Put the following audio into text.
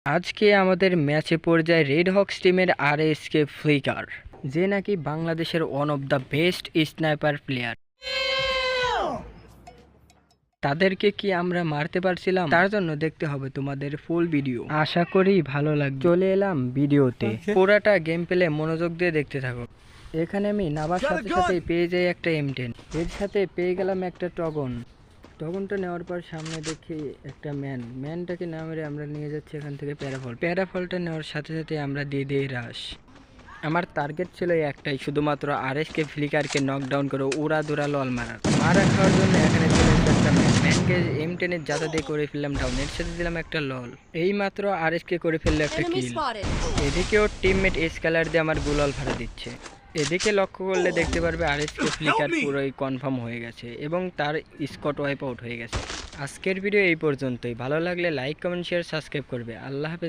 আজকে আমাদের ম্যাচে পর্যায়ে রেড হক্স টিমের আরএসকে ফ্লিকার, যে নাকি বাংলাদেশের one of the best sniper player. তাদেরকে কি আমরা মারতে পারছিলাম? তার জন্য দেখতে হবে তোমাদের ফুল ভিডিও। আশা করি ভালো লাগবে। চলে এলাম ভিডিওতে, পুরাটা গেম প্লে মনোযোগ দিয়ে দেখতে থাকো। এখানে আমি নাবার সাথে সাথেই পেয়ে যাই একটা M10, এর সাথে পেয়ে গেলাম একটা টগনটা নেওয়ার পর সামনে দেখি একটা ম্যানটাকে না মেরে আমরা নিয়ে যাচ্ছি এখান থেকে প্যারাফলটা নেওয়ার সাথে সাথে আমরা দিয়ে দিই রাশ। আমার টার্গেট ছিল একটাই, শুধুমাত্র আরএসকে ফ্লিকারকে নকডাউন করে উড়াদুরা লল মারা খাওয়ার জন্য এখানে চলে এসে একটা ম্যানকে M10 এর জাতা দিয়ে করে ফেললাম ডাউন, এর সাথে দিলাম একটা লল। এই মাত্র আরএসকে করে ফেললো একটা কিল। এদিকেও টিমমেট স্কেলার দিয়ে আমার গুলাল ভাড়া দিচ্ছে। এদিকে লক্ষ্য করলে দেখতে পারবে আরএসকে ফ্লিকার পুরোই কনফার্ম হয়ে গেছে এবং তার স্কট ওয়াইপ আউট হয়ে গেছে। আজকের ভিডিও এই পর্যন্তই। ভালো লাগলে লাইক, কমেন্ট, শেয়ার, সাবস্ক্রাইব করবে। আল্লাহ হাফেজ।